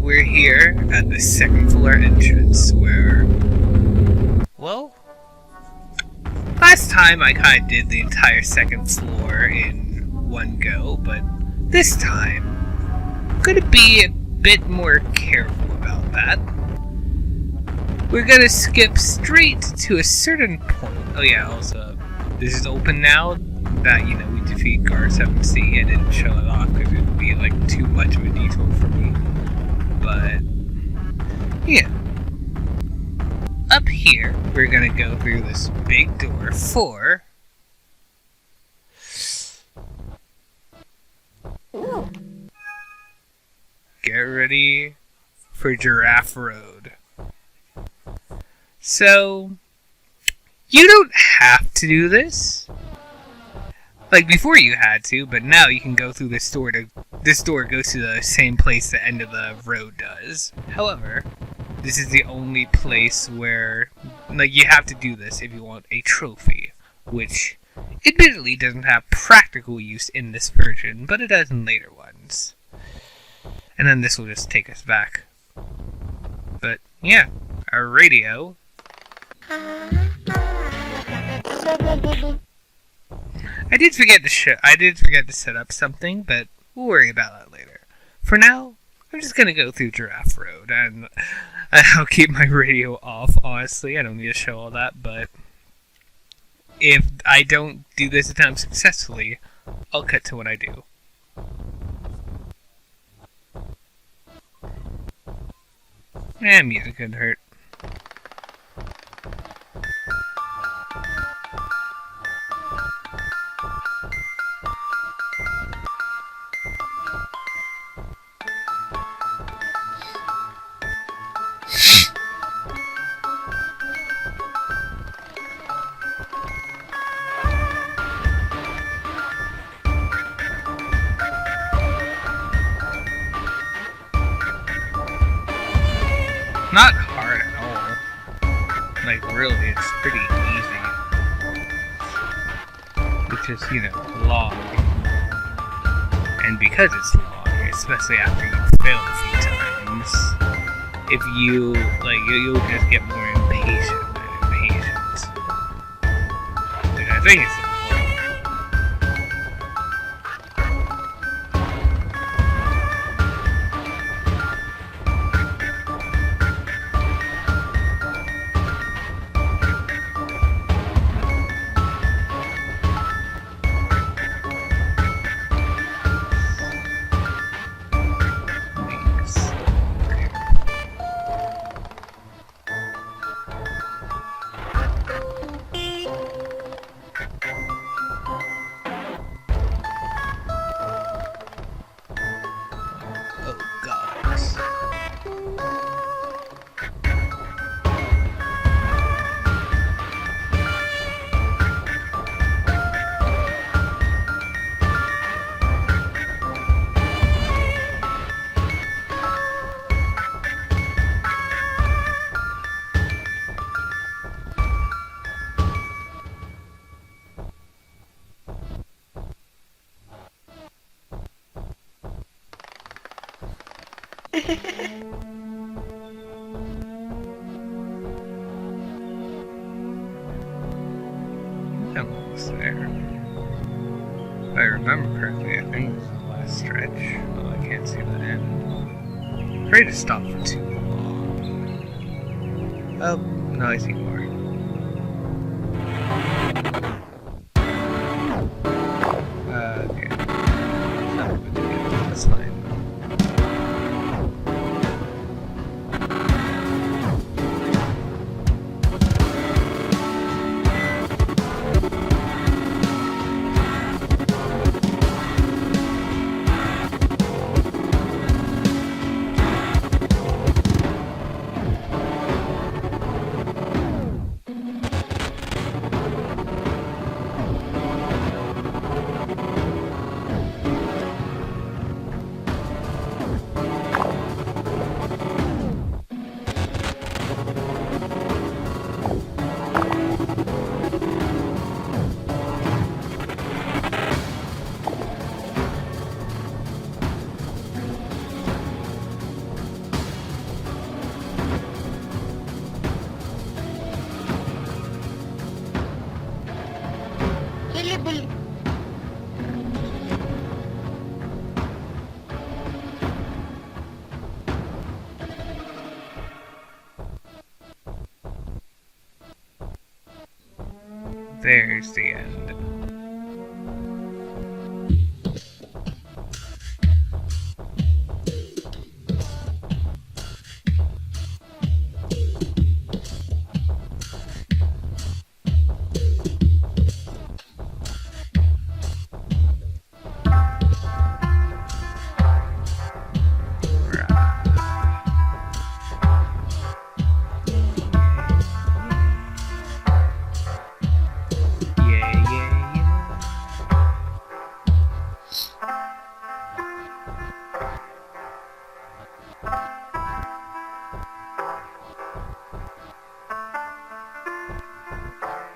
we're here at the second floor entrance where, well, last time I kind of did the entire second floor in one go, but this time I'm going to be a bit more careful about that. We're going to skip straight to a certain point. Oh yeah, also, this is open now that, we defeat Garn47. I didn't show it off because it would be like too much of a detail for me. But, yeah. Up here, we're gonna go through this big door for... Get ready for Giraffe Road. So, you don't have to do this. Like before you had to, but now you can go through this door this door goes to the same place the end of the road does. However, this is the only place where you have to do this if you want a trophy, which admittedly doesn't have practical use in this version, but it does in later ones. And then this will just take us back. But yeah, our radio. I did forget to set up something, but we'll worry about that later. For now, I'm just gonna go through Giraffe Road, and I'll keep my radio off, honestly. I don't need to show all that, but if I don't do this attempt successfully, I'll cut to when I do. Music couldn't hurt. Not hard at all. Like, really, it's pretty easy. It's just, long. And because it's long, especially after you fail a few times, if you'll just get more impatient than impatient. Which I think is almost there. If I remember correctly, I think this is the last stretch. Oh, I can't see that end. Afraid to stop for too long. Oh, no, I see more. Okay. That's fine. there's the end.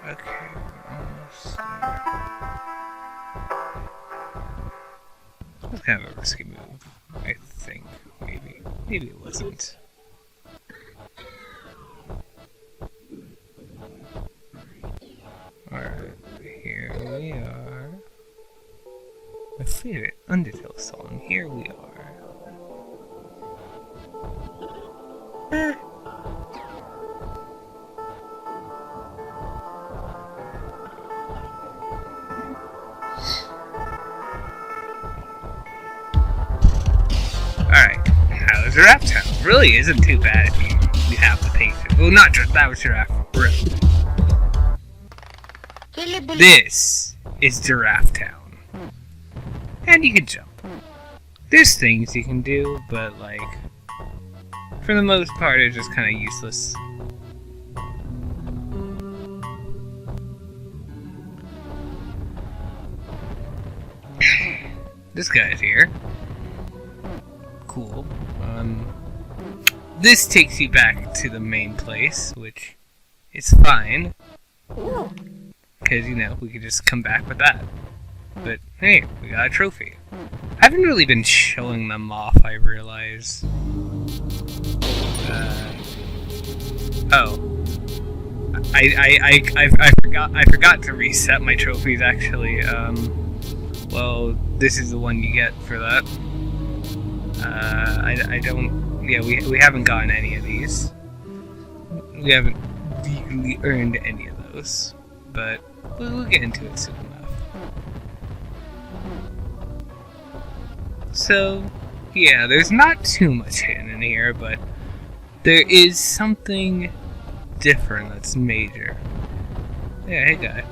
Okay, we're almost there. That's kind of a risky move, I think. Maybe. Maybe it wasn't. Alright, here we are. My favorite Undertale song. Here we are. Alright, how's Giraffe Town? Really isn't too bad if you have the patience. Well, not just that was Giraffe Road. This is Giraffe Town. And you can jump. There's things you can do, but like, for the most part, it's just kind of useless. This guy's here. Cool. This takes you back to the main place, which is fine. Because, you know, we could just come back with that. But, hey, we got a trophy. I haven't really been showing them off, I realize. I forgot to reset my trophies, actually. Well, this is the one you get for that. I don't... Yeah, we haven't gotten any of these. We haven't legally earned any of those. But we'll get into it soon enough. So, yeah, there's not too much hidden in here, but there is something different that's major. Yeah, hey guy.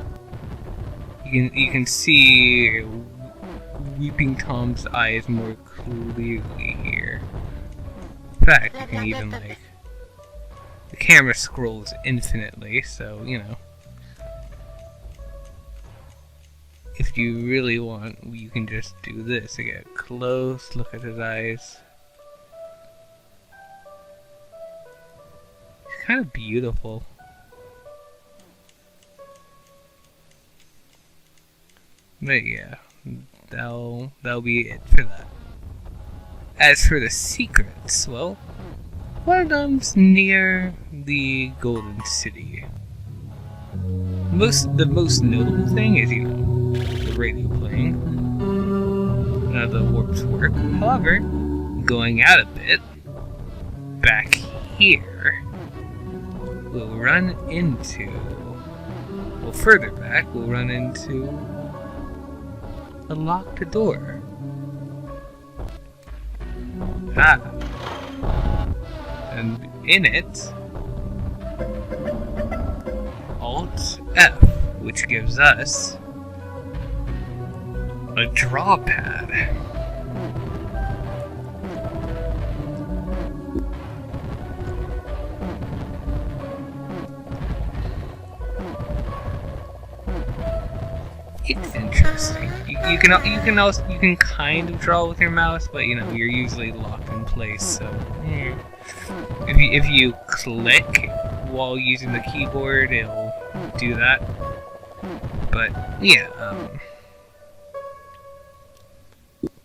You can see Weeping Tom's eyes more clearly here. In fact, you can even, like... The camera scrolls infinitely, so, you know. If you really want, you can just do this. You get a close look at his eyes. It's kind of beautiful. But yeah, that'll be it for that. As for the secrets, well, one of them's near the Golden City. The most notable thing is, you know, the radio playing. None of the warps work. However, going out a bit, back here, we'll run into... Well, further back, we'll run into a locked door. Ah. And in it, Alt F, which gives us a draw pad. It's interesting. You can kind of draw with your mouse, but you know you're usually locked in place. So if you click while using the keyboard, it'll do that. But yeah,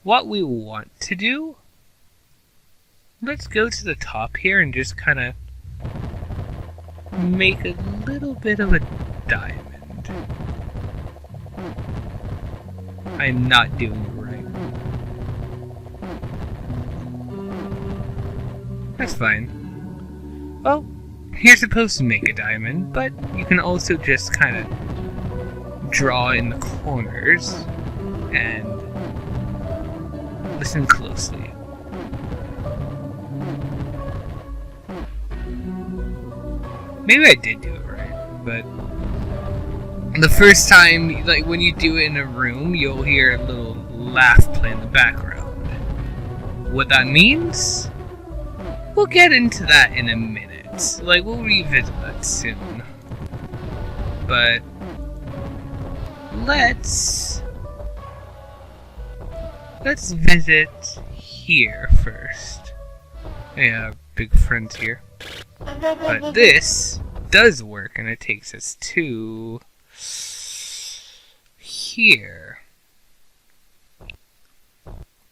what we want to do, let's go to the top here and just kind of make a little bit of a diamond. I'm not doing it right. That's fine. Well, you're supposed to make a diamond, but you can also just kind of draw in the corners and listen closely. Maybe I did do it right, but the first time, like when you do it in a room, you'll hear a little laugh play in the background. What that means? We'll get into that in a minute. Like, we'll revisit that soon. But let's visit here first. Yeah, big friends here. But this does work, and it takes us to here.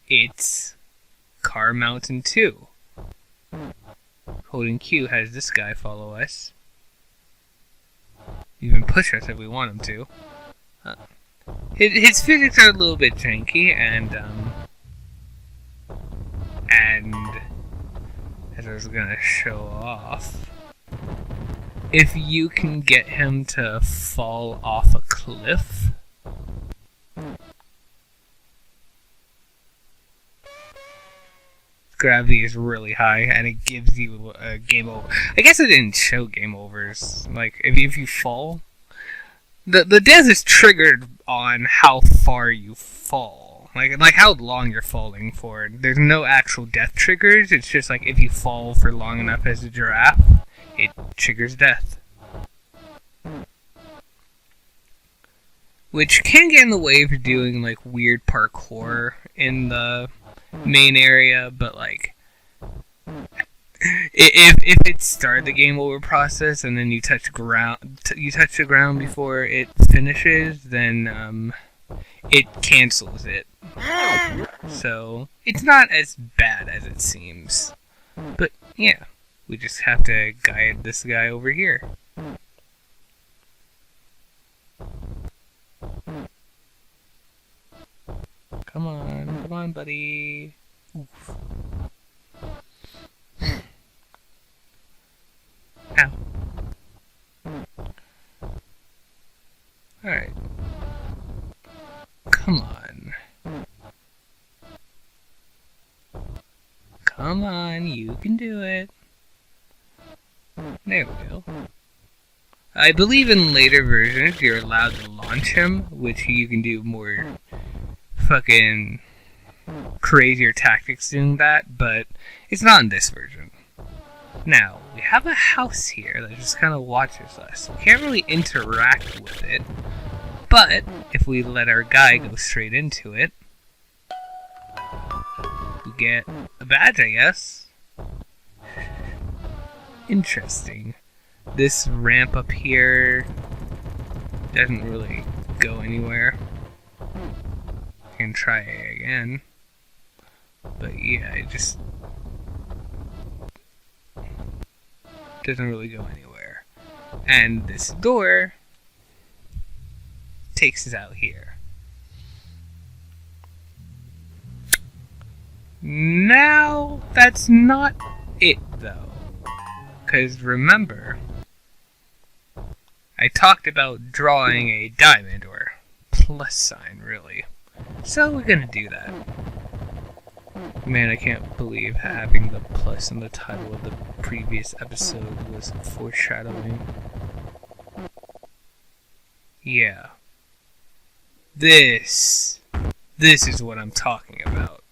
It's Car Mountain 2. Holding Q has this guy follow us. Even push us if we want him to. His physics are a little bit janky, and as I was gonna show off, if you can get him to fall off a cliff, gravity is really high, and it gives you a game over. I guess it didn't show game overs. Like, if you fall, the death is triggered on how far you fall. Like how long you're falling for. There's no actual death triggers. It's just like if you fall for long enough as a giraffe, it triggers death. Which can get in the way of doing like weird parkour in the main area, but like if it started the game over process and then you touch the ground before it finishes, then it cancels it. So it's not as bad as it seems. But yeah, we just have to guide this guy over here. Come on, buddy. Oof. Ow. Alright. Come on. Come on, you can do it. There we go. I believe in later versions you're allowed to launch him, which you can do more fucking crazier tactics doing that, but it's not in this version. Now, we have a house here that just kind of watches us. We can't really interact with it, but if we let our guy go straight into it, we get a badge, I guess. Interesting. This ramp up here doesn't really go anywhere. Can try it again. But yeah, it just doesn't really go anywhere. And this door takes us out here. Now, that's not it though. Because remember, I talked about drawing a diamond, or plus sign really. So we're gonna do that. Man, I can't believe having the plus in the title of the previous episode was foreshadowing. Yeah. This is what I'm talking about.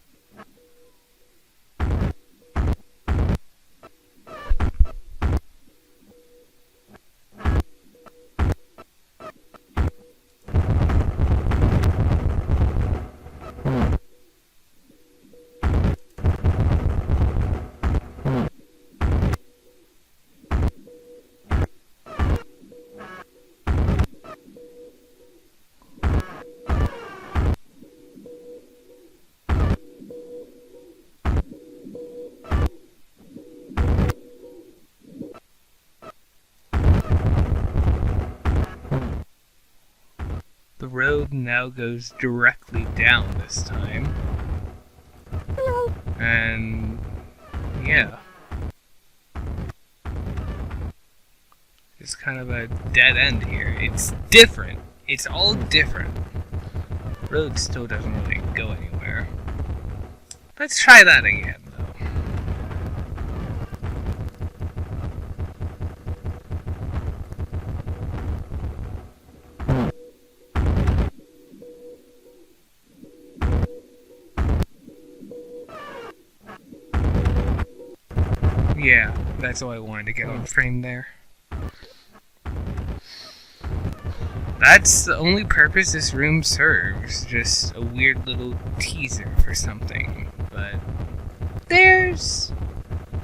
The road now goes directly down this time. And yeah. It's kind of a dead end here. It's different. It's all different. Road still doesn't really go anywhere. Let's try that again, though. Yeah, that's all I wanted to get on frame there. That's the only purpose this room serves, just a weird little teaser for something. But there's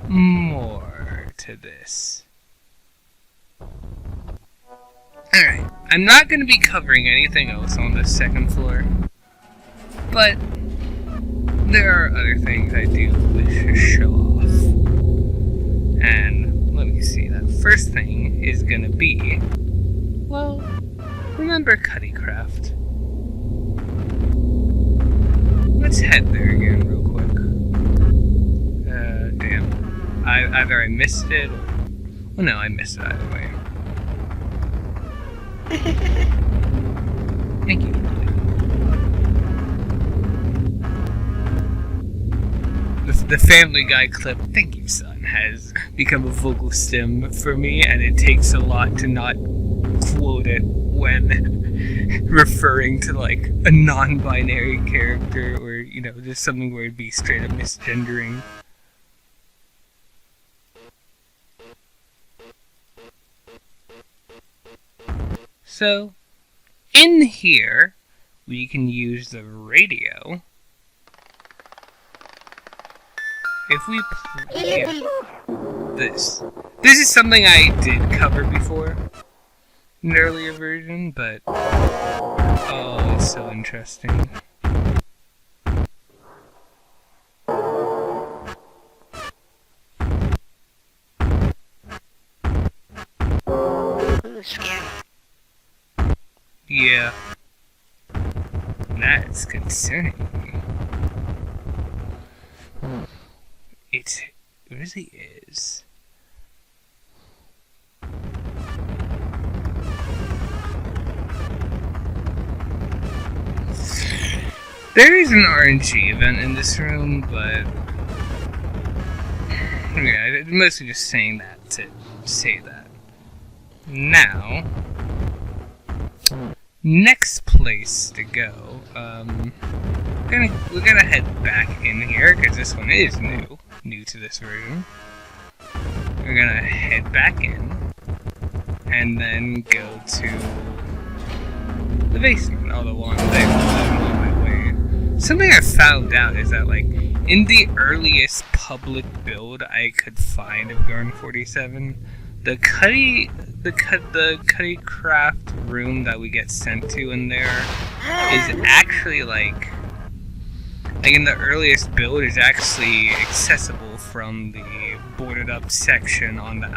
more to this. Alright, I'm not going to be covering anything else on the second floor, but there are other things I do wish to show off. And let me see, that first thing is going to be, well, remember Cuddycraft? Let's head there again real quick. Damn. Either I missed it or... Well, no, I missed it either way. Thank you. The Family Guy clip, "Thank you, son," has become a vocal stem for me, and it takes a lot to not quote it when referring to, like, a non-binary character or, you know, just something where it'd be straight up misgendering. So, in here, we can use the radio. If we play this. This is something I did cover before in an earlier version, but oh, it's so interesting. Yeah, that's concerning. It really is. There is an RNG event in this room, but yeah, I'm mostly just saying that to say that. Now, next place to go. We're gonna head back in here because this one is new to this version. We're gonna head back in and then go to the basement. Although while I'm on my way, something I found out is that, like, in the earliest public build I could find of Garn47, the Cuddycraft room that we get sent to in there is actually like in the earliest build is actually accessible from the boarded up section on the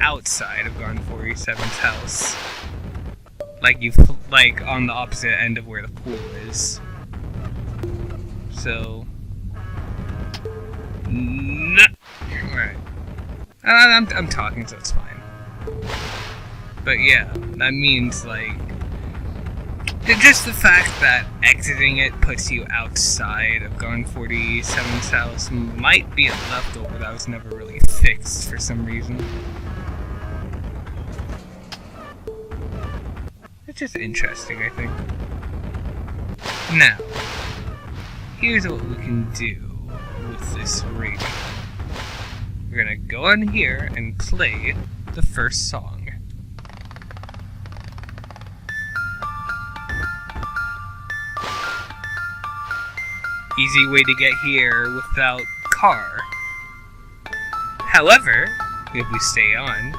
outside of Garn47's house. Like on the opposite end of where the pool is. So alright. I'm talking, so it's fine. But yeah, that means, like, just the fact that exiting it puts you outside of Garn47's house might be a leftover that was never really fixed for some reason. It's just interesting, I think. Now, here's what we can do with this radio. We're gonna go on here and play the first song. Easy way to get here without car. However, if we stay on,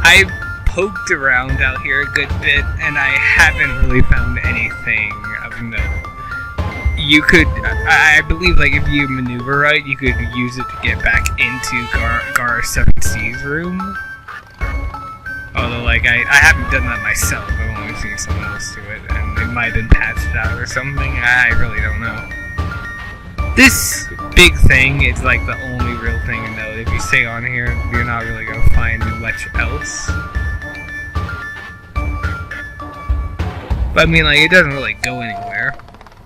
I poked around out here a good bit, and I haven't really found anything of note you could, I believe, like, if you maneuver right, you could use it to get back into Gar47's room. Although, like, I haven't done that myself. I've only seen someone else do it, and it might have been patched out or something. I really don't know. This big thing is, like, the only real thing to know. If you stay on here, you're not really going to find much else. But, I mean, like, it doesn't really go anywhere.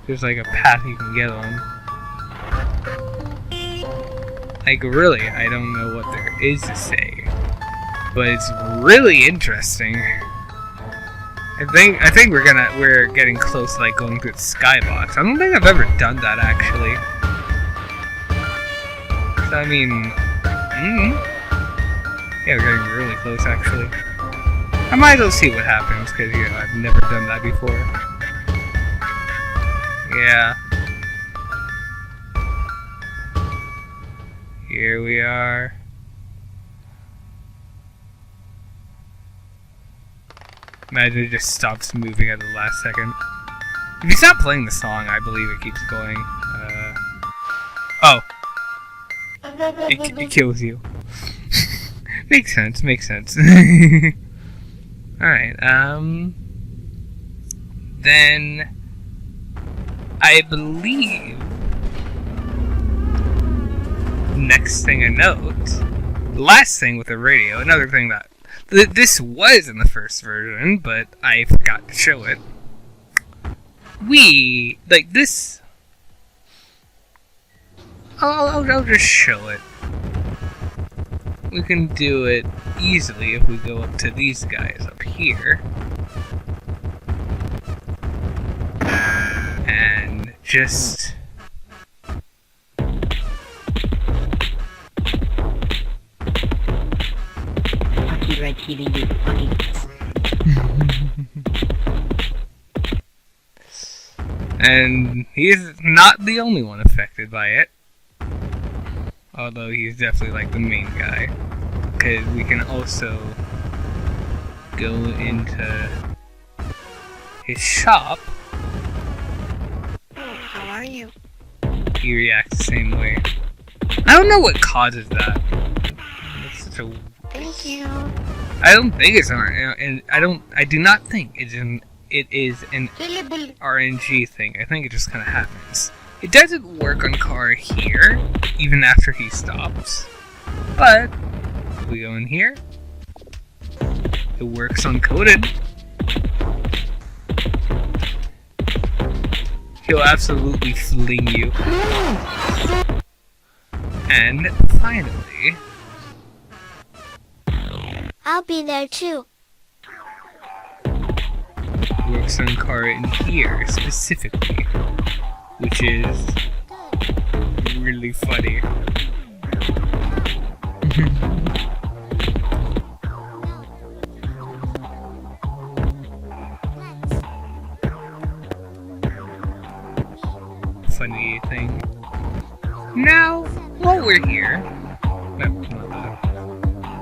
There's, like, a path you can get on. Like, really, I don't know what there is to say. But it's really interesting. I think we're getting close to, like, going through the skybox. I don't think I've ever done that, actually. So, I mean, yeah, we're getting really close, actually. I might as well see what happens, because, you know, I've never done that before. Yeah. Here we are. Imagine it just stops moving at the last second. If you stop playing the song, I believe it keeps going. Oh. It kills you. Makes sense, makes sense. Alright, then I believe next thing I note, last thing with the radio, another thing that this was in the first version, but I forgot to show it. Like this, I'll just show it. We can do it easily if we go up to these guys up here. And just... And he's not the only one affected by it. Although he's definitely like the main guy. Because we can also go into his shop. How are you? He reacts the same way. I don't know what causes that. That's such a... Thank you. I don't think it's and I do not think it is an RNG thing. I think it just kind of happens. It doesn't work on Car here, even after he stops. But if we go in here, it works on Coded. He'll absolutely fling you. And finally, I'll be there too. works on Car in here specifically, which is really funny. Funny thing. Now, while we're here,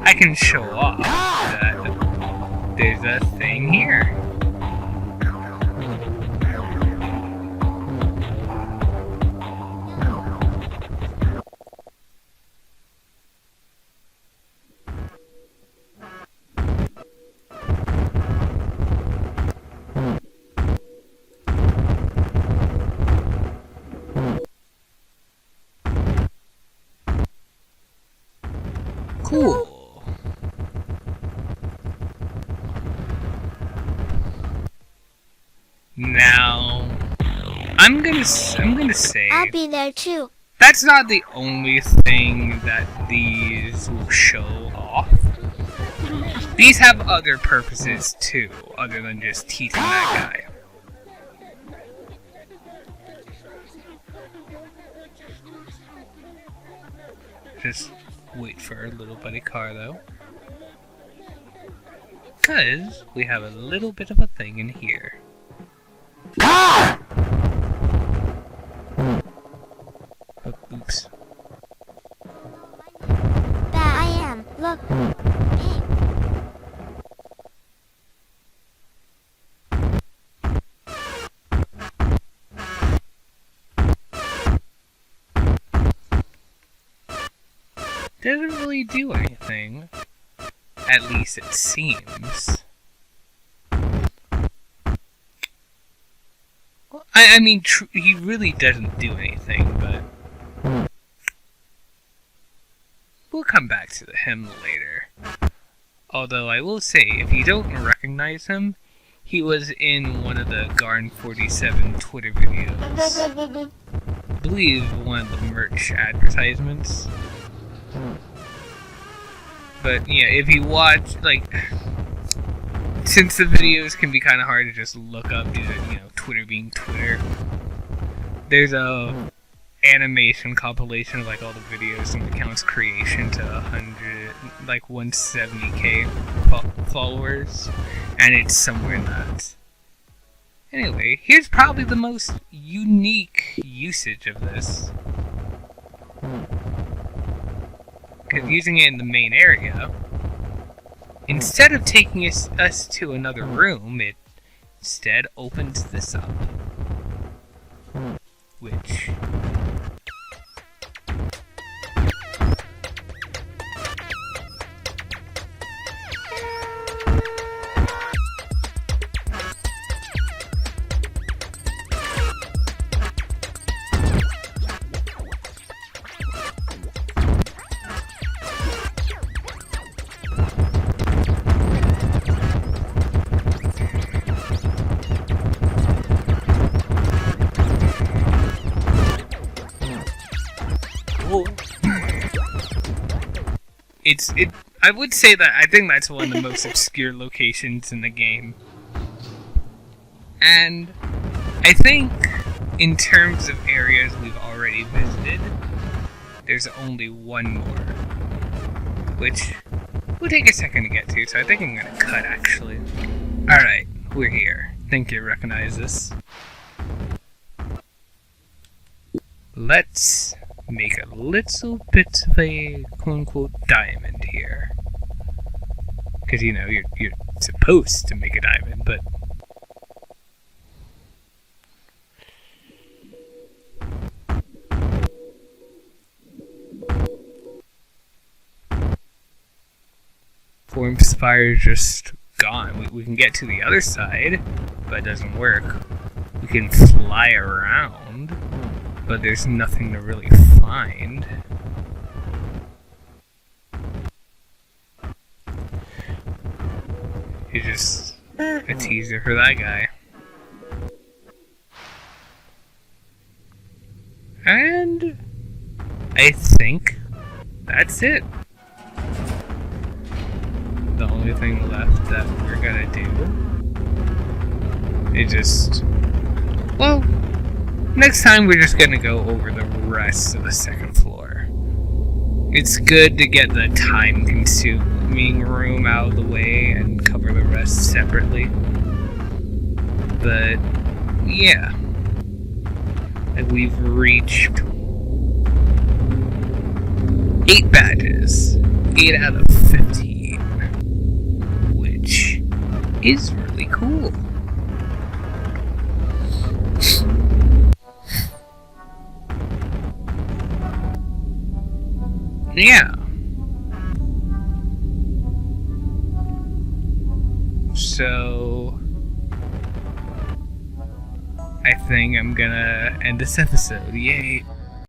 I can show off that there's a thing here. Cool. Now, I'm gonna say I'll be there too. that's not the only thing that these will show off. These have other purposes too, other than just teasing that guy. Just wait for our little buddy Car though. Because we have a little bit of a thing in here. Oh, oops. There I am. Look. Hey. doesn't really do anything. At least it seems. Well, I mean, he really doesn't do anything, but we'll come back to him later. Although I will say, if you don't recognize him, he was in one of the Garn47 Twitter videos. I believe one of the merch advertisements. But yeah, if you watch, like, since the videos can be kind of hard to just look up due to, Twitter being Twitter, there's a animation compilation of like all the videos from the account's creation to 170k followers, and it's somewhere in that. Anyway, here's probably the most unique usage of this. Because using it in the main area, instead of taking us to another room, it instead opens this up. Which... I would say that I think that's one of the most obscure locations in the game. And I think in terms of areas we've already visited, there's only one more, which will take a second to get to, so I think I'm gonna cut actually. Alright, we're here. Think you recognize this. Let's make a little bit of a quote-unquote diamond here. Because, you're supposed to make a diamond, but... Form Spire is just gone. We can get to the other side, but it doesn't work. We can fly around, but there's nothing to really find. It's just a teaser for that guy. And I think that's it. The only thing left that we're gonna do is just... Well, next time we're just gonna go over the rest of the second floor. It's good to get the time-consuming room out of the way and cover the rest separately. But, yeah. And we've reached 8 badges. 8 out of 15. Which is really cool. Yeah. So I think I'm gonna end this episode. Yay.